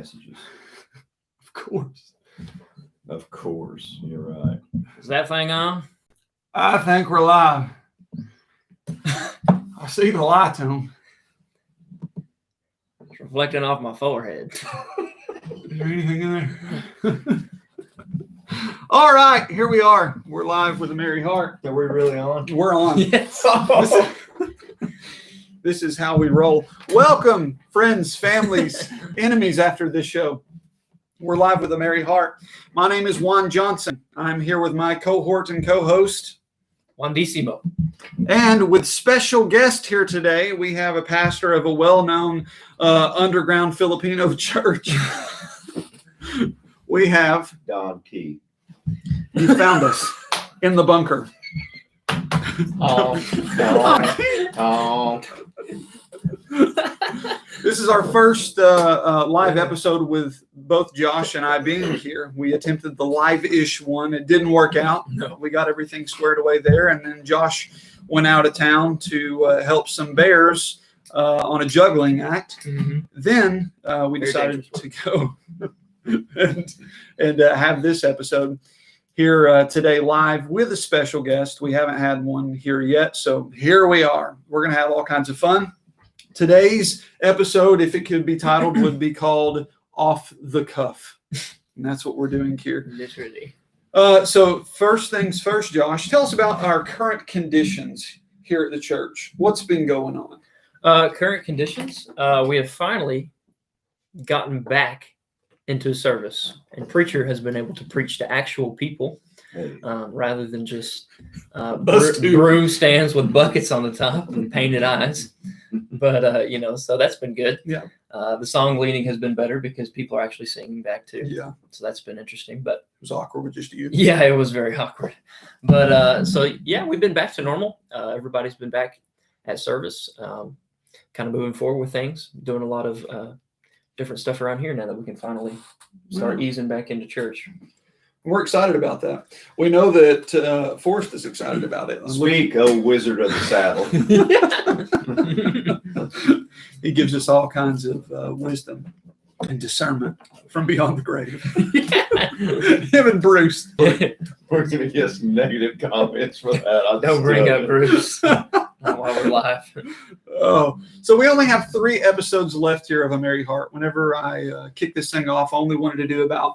messages. Of course, you're right. Is that thing on? I think we're live. I see the lights on. It's reflecting off my forehead. Is there anything in there? All right, here we are. We're live with a merry heart. Are we really on? We're on. Yes. This is how we roll. Welcome, friends, families, enemies after this show. We're live with a merry heart. My name is Juan Johnson. I'm here with my cohort and co-host, Juan Dissimo. and with special guest here today, we have a pastor of a well-known underground Filipino church. We have Don Key. You found us in the bunker. This is our first live episode with both Josh and I being here. We attempted the live-ish one. It didn't work out. No. We got everything squared away there. And then Josh went out of town to help some bears on a juggling act. Mm-hmm. Then we decided to go and have this episode here today live with a special guest. We haven't had one here yet, so here we are. We're going to have all kinds of fun. Today's episode, if it could be titled, would be called Off the Cuff. And that's what we're doing here. Literally. So first things first, Josh, tell us about our current conditions here at the church. What's been going on? Current conditions, we have finally gotten back into service, and preacher has been able to preach to actual people rather than just broom stands with buckets on the top and painted eyes. But so that's been good. Yeah. The song leading has been better because people are actually singing back too. Yeah. So that's been interesting. But It was awkward with just you. yeah, it was very awkward. But we've been back to normal. Everybody's been back at service, kind of moving forward with things, doing a lot of different stuff around here now that we can finally start easing back into church. We're excited about that. We know that Forrest is excited about it. Speak, oh wizard of the saddle. He gives us all kinds of wisdom and discernment from beyond the grave. Him and Bruce. We're going to get some negative comments for that. Don't bring up Bruce while we're live. Oh, so we only have 3 episodes left here of A Merry Heart. Whenever I kick this thing off, I only wanted to do about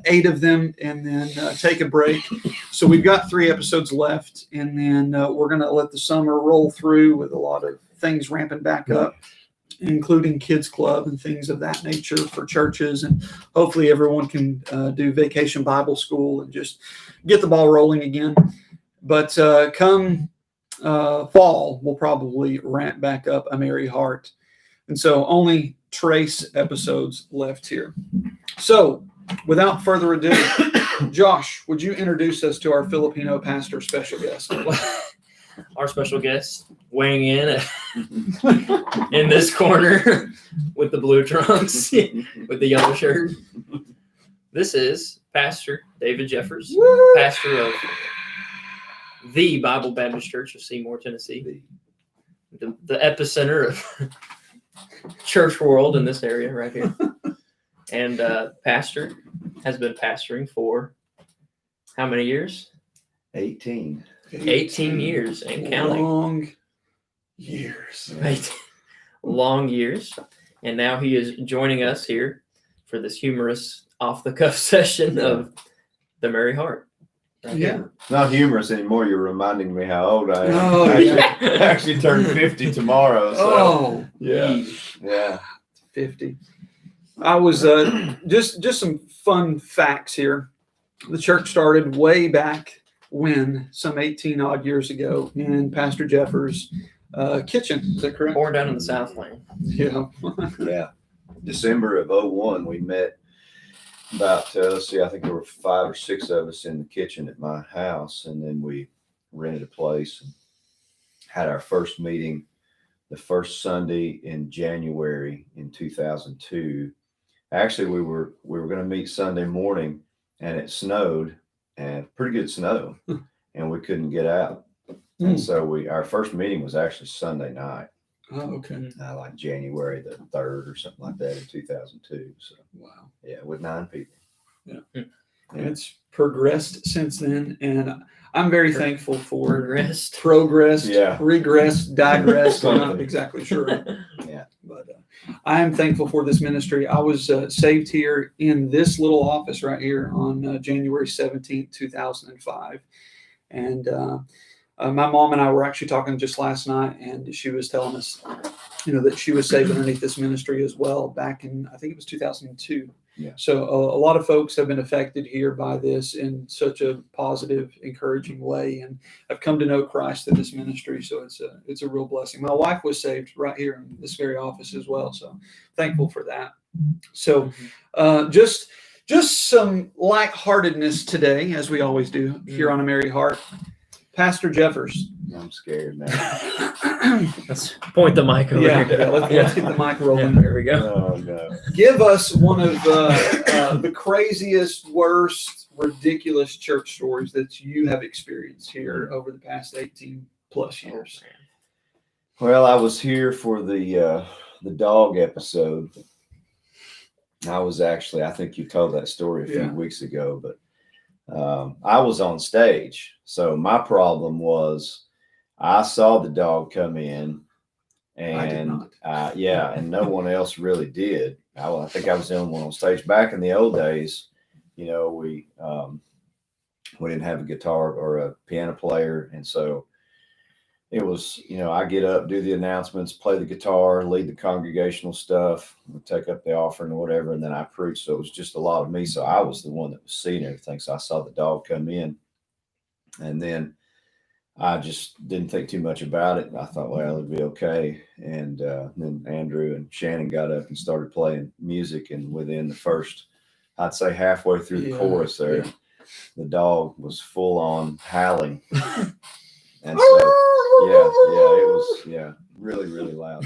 8 of them and then take a break. So we've got 3 episodes left, and then we're going to let the summer roll through with a lot of things ramping back up, including kids club and things of that nature for churches. And hopefully everyone can do vacation Bible school and just get the ball rolling again. But come fall, we'll probably ramp back up A Merry Heart. And so only trace episodes left here. So without further ado, Josh, would you introduce us to our Filipino pastor special guest? Our special guest weighing in in this corner with the blue trunks, with the yellow shirt. This is Pastor David Jeffers, pastor of the Bible Baptist Church of Seymour, Tennessee, the epicenter of church world in this area right here. And pastor has been pastoring for how many years? 18 years and counting. Long years. Right. Long years. And now he is joining us here for this humorous off-the-cuff session of The Merry Heart. Right here. Not humorous anymore. You're reminding me how old I am. Oh, I actually turned 50 tomorrow. So. Oh, Yeah. 50. I was just some fun facts here. The church started way back when, some 18 odd years ago, in Pastor Jeffers' kitchen. Is that correct? Born down in the Southland. Yeah. Yeah. December of 01, we met about, I think there were 5 or 6 of us in the kitchen at my house. And then we rented a place and had our first meeting the first Sunday in January in 2002. Actually, we were going to meet Sunday morning, and it snowed, and pretty good snow, and we couldn't get out. And so our first meeting was actually Sunday night. Oh, okay. like January the 3rd or something like that in 2002. So Wow. yeah, with 9 people. And it's progressed since then, and I'm very thankful for Rest. progressed, Yeah. regressed, digressed. I'm not Something. exactly sure. Yeah. But I am thankful for this ministry. I was saved here in this little office right here on January 17th, 2005. And my mom and I were actually talking just last night, and she was telling us, that she was saved underneath this ministry as well back in, I think it was 2002. Yeah. So a lot of folks have been affected here by this in such a positive, encouraging way, and have come to know Christ through this ministry. So it's a real blessing. My wife was saved right here in this very office as well. So thankful for that. So just some lightheartedness today, as we always do here on A Merry Heart. Pastor Jeffers. I'm scared now. Let's point the mic over Yeah, here. let's get the mic rolling. There we go. Oh no. Give us one of the craziest, worst, ridiculous church stories that you have experienced here over the past 18 plus years. Well, I was here for the dog episode. I was actually, I think you told that story a few Yeah. weeks ago, but I was on stage. So my problem was I saw the dog come in, I did and not. and no one else really did. I think I was the only one on stage. Back in the old days, we didn't have a guitar or a piano player, and so it was, I get up, do the announcements, play the guitar, lead the congregational stuff, take up the offering or whatever, and then I preach. So it was just a lot of me. So I was the one that was seeing everything. So I saw the dog come in, and then I just didn't think too much about it. I thought, well, it'd be okay. And then Andrew and Shannon got up and started playing music, and within the first, I'd say halfway through the chorus there, the dog was full on howling. And so it was really, really loud.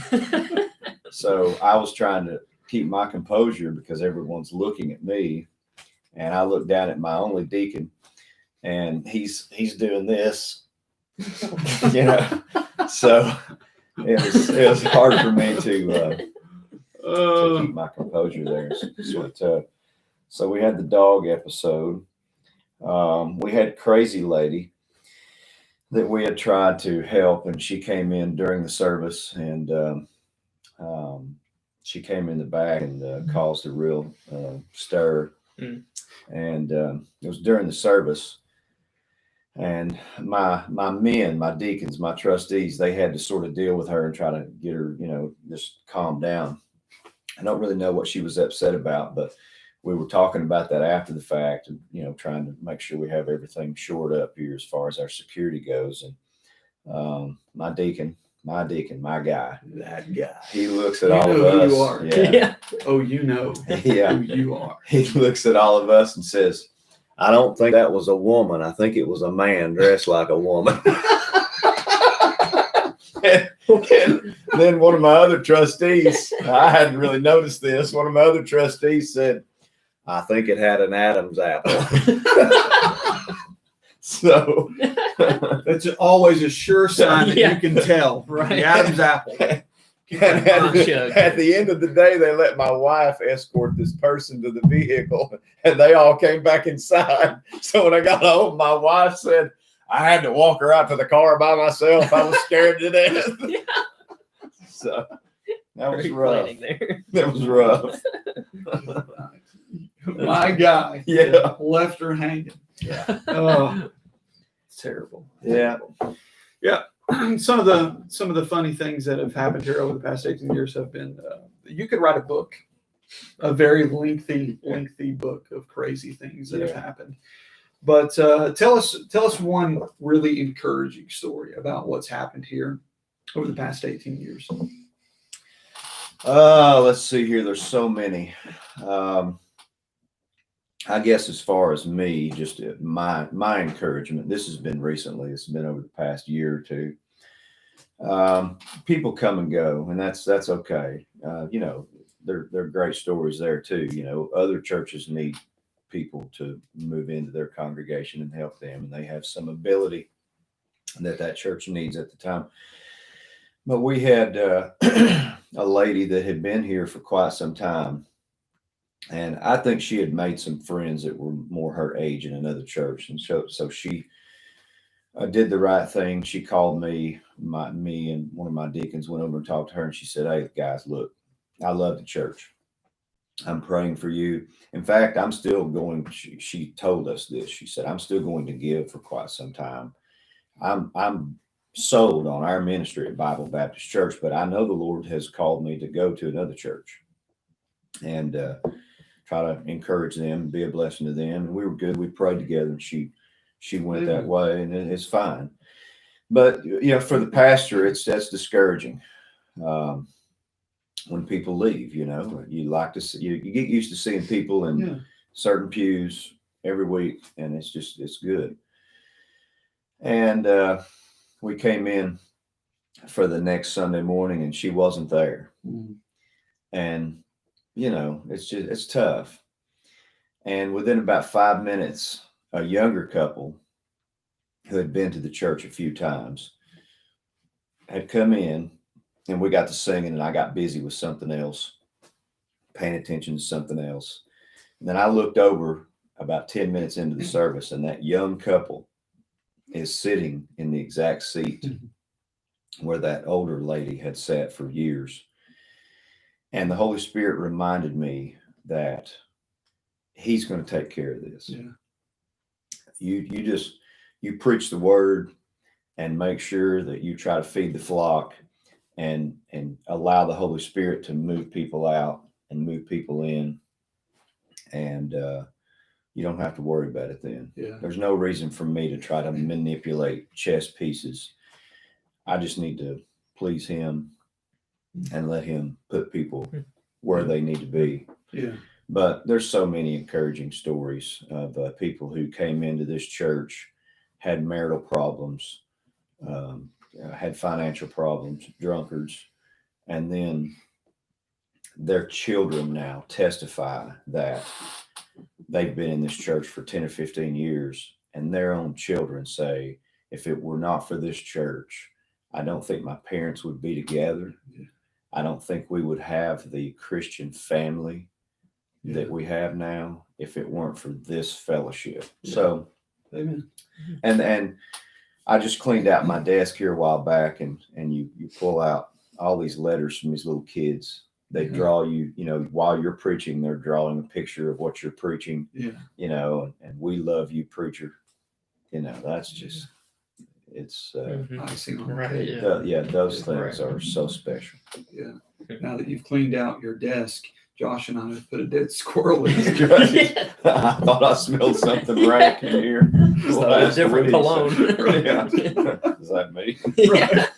So I was trying to keep my composure because everyone's looking at me, and I looked down at my only deacon, and he's doing this, So it was hard for me to keep my composure there. So we had the dog episode. We had Crazy Lady that we had tried to help, and she came in during the service, and she came in the back and caused a real stir. And it was during the service, and my men, my deacons, my trustees, they had to sort of deal with her and try to get her, just calm down. I don't really know what she was upset about, but we were talking about that after the fact, and trying to make sure we have everything shored up here as far as our security goes. And my deacon, my guy, That guy. he looks at You all know of who us. you are. Yeah. Oh, you know Yeah. who you are. He looks at all of us and says, "I don't think that was a woman. I think it was a man dressed like a woman." And then one of my other trustees, I hadn't really noticed this. One of my other trustees said, "I think it had an Adam's apple." So That's always a sure sign that Yeah. you can tell. Right. The Adam's apple. at the end of the day, they let my wife escort this person to the vehicle, and they all came back inside. So when I got home, my wife said, "I had to walk her out to the car by myself. I was scared to death." Yeah. So that was Very rough. planning there. That was rough. My guy. Yeah. Left her hanging. Yeah. Oh, it's terrible. Yeah. Some of the funny things that have happened here over the past 18 years have been, you could write a book, a very lengthy book of crazy things that have happened. But tell us one really encouraging story about what's happened here over the past 18 years. Let's see here. There's so many. I guess as far as me, just my encouragement, this has been recently, it's been over the past year or two. People come and go, and that's okay. There are great stories there too. Other churches need people to move into their congregation and help them, and they have some ability that church needs at the time. But we had a lady that had been here for quite some time. And I think she had made some friends that were more her age in another church. And so she did the right thing. She called me, me and one of my deacons went over and talked to her. And she said, "Hey, guys, look, I love the church. I'm praying for you. In fact, I'm still going." She told us this. She said, "I'm still going to give for quite some time. I'm sold on our ministry at Bible Baptist Church, but I know the Lord has called me to go to another church and try to encourage them, be a blessing to them." And we were good. We prayed together, and she went that way, and it's fine. But for the pastor, that's discouraging. When people leave, you like to see, you get used to seeing people in certain pews every week, and it's good. And we came in for the next Sunday morning, and she wasn't there. And it's tough. And within about 5 minutes, a younger couple who had been to the church a few times had come in, and we got to singing, and I got busy with something else, paying attention to something else. And then I looked over about 10 minutes into the service, and that young couple is sitting in the exact seat where that older lady had sat for years. And the Holy Spirit reminded me that He's going to take care of this. Yeah. You preach the word and make sure that you try to feed the flock and allow the Holy Spirit to move people out and move people in. And you don't have to worry about it then. Yeah. There's no reason for me to try to manipulate chess pieces. I just need to please Him and let Him put people where they need to be. Yeah. But there's so many encouraging stories of people who came into this church, had marital problems, had financial problems, drunkards, and then their children now testify that they've been in this church for 10 or 15 years, and their own children say, "If it were not for this church, I don't think my parents would be together. I don't think we would have the Christian family that we have now if it weren't for this fellowship." So, Amen. And I just cleaned out my desk here a while back, and you pull out all these letters from these little kids. They draw you, while you're preaching, they're drawing a picture of what you're preaching. Yeah. And "We love you, preacher." That's just, it's Icing on the Right, cake. yeah. Those things are so special. Yeah. Now that you've cleaned out your desk, Josh and I have put a dead squirrel in it. I thought I smelled something rank in here. It's a different cologne. Yeah. Is that me? Yeah.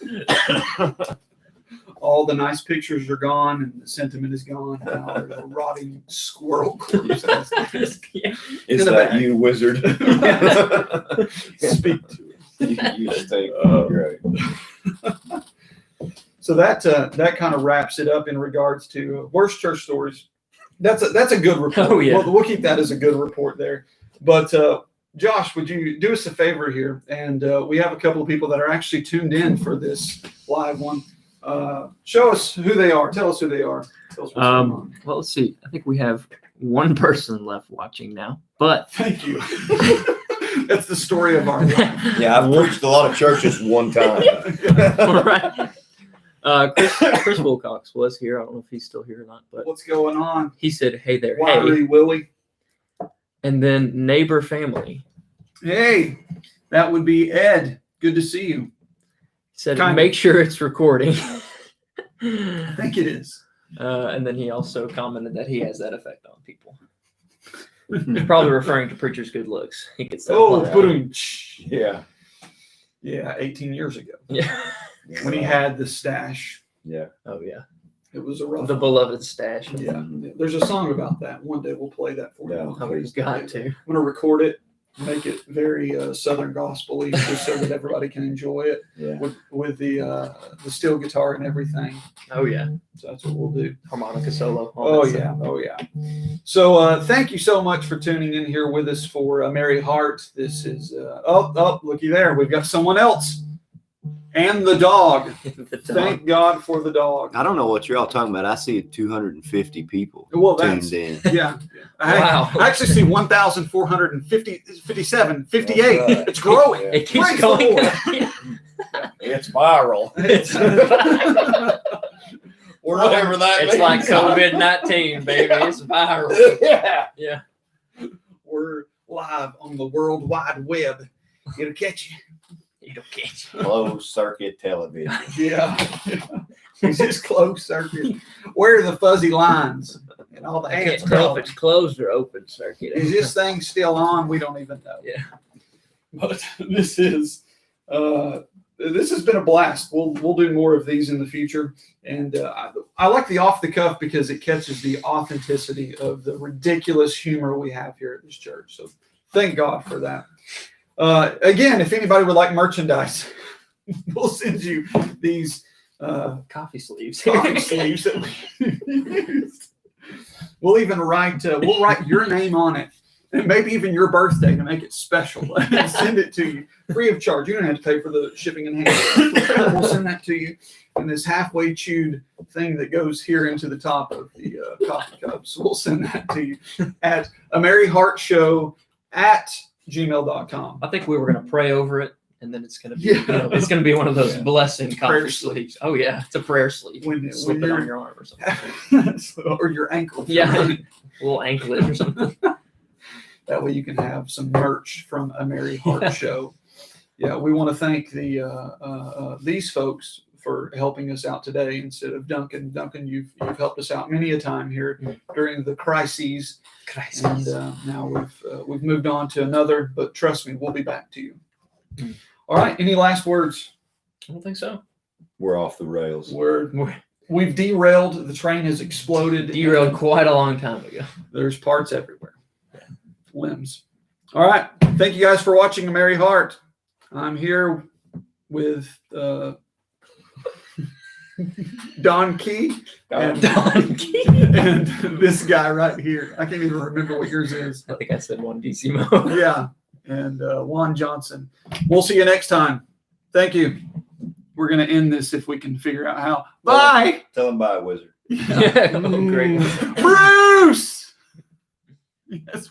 All the nice pictures are gone, and the sentiment is gone. Now there's a rotting squirrel corpse. Yeah. Is In the that back. you, wizard? Speak to it. You stink. Great. So that kind of wraps it up in regards to worst church stories. That's a good report. Oh, yeah. We'll keep that as a good report there. But Josh, would you do us a favor here? And we have a couple of people that are actually tuned in for this live one. Show us who they are. Tell us who they are. Tell us what's going on. Well, let's see. I think we have one person left watching now, but Thank you. That's the story of our life. Yeah, I've preached a lot of churches one time. right. Chris Wilcox was here. I don't know if he's still here or not, but What's going on? he said, "Hey there, Wiry hey," Willie. and then neighbor family Hey, that would be Ed. Good to see you. said, Kind of. "Make sure it's recording." I think it is. And then he also commented that he has that effect on people. He's probably referring to preacher's good looks. He gets that. Oh, applied. boom. Yeah. Yeah, 18 years ago Yeah. when he had the stash. Yeah. Oh yeah. It was a rough The one. beloved stash. Yeah, there's a song about that. One day we'll play that for you. Yeah. Oh, we've got to. I'm going to record it, make it very Southern gospel-y, just so that everybody can enjoy it Yeah. with the steel guitar and everything. Oh yeah. So that's what we'll do. Harmonica solo. all Oh that yeah, stuff. oh yeah. So thank you so much for tuning in here with us for Merry Heart. This is looky there, we've got someone else. And the dog. The dog. Thank God for the dog. I don't know what you're all talking about. I see 250 people Well, tuned that's in. yeah. Wow. I actually see 1,450, 57, 58. That's right. It's growing. It keeps Praise the going. Lord. It's viral. It's, we're on- Whatever that It's means. like COVID-19, baby. It's viral. Yeah. Yeah. We're live on the World Wide Web. It'll catch you. It'll catch Closed circuit television. Yeah. It's just closed circuit. Where are the fuzzy lines? And all the I ants can't tell crawling. if it's closed or open circuit. Is this thing still on? We don't even know. Yeah. But this has been a blast. We'll do more of these in the future. And I like the off the cuff because it catches the authenticity of the ridiculous humor we have here at this church. So thank God for that. Again, if anybody would like merchandise, we'll send you these Coffee sleeves. coffee sleeves that we used. We'll even write your name on it, and maybe even your birthday to make it special, and send it to you free of charge. You don't have to pay for the shipping and handling. We'll send that to you in this halfway chewed thing that goes here into the top of the coffee cup. So we'll send that to you at AmaryHartShow@gmail.com. I think we were gonna pray over it, and then it's gonna be Yeah. it's gonna be one of those Yeah. blessing Prayer coffee sleeves. Oh yeah, it's a prayer sleeve. When Slip it you're- on your arm or something. or your ankle. Yeah, a little anklet or something. That way you can have some merch from A Mary Hart Yeah. Show. Yeah, we want to thank these folks for helping us out today instead of Duncan. Duncan, you've helped us out many a time here during the crises, Christ. and now we've moved on to another. But trust me, we'll be back to you. Mm. All right. Any last words? I don't think so. We're off the rails. We've derailed. The train has exploded. Derailed quite a long time ago. There's parts everywhere. Limbs. All right. Thank you guys for watching A Mary Hart. I'm here with Don Key and, Donkey. and this guy right here. I can't even remember what yours is. I think I said one DC Mo. Yeah. And Juan Johnson. We'll see you next time. Thank you. We're going to end this if we can figure out how. Bye. Tell them bye, wizard. Yeah, oh, great. Bruce. Yes.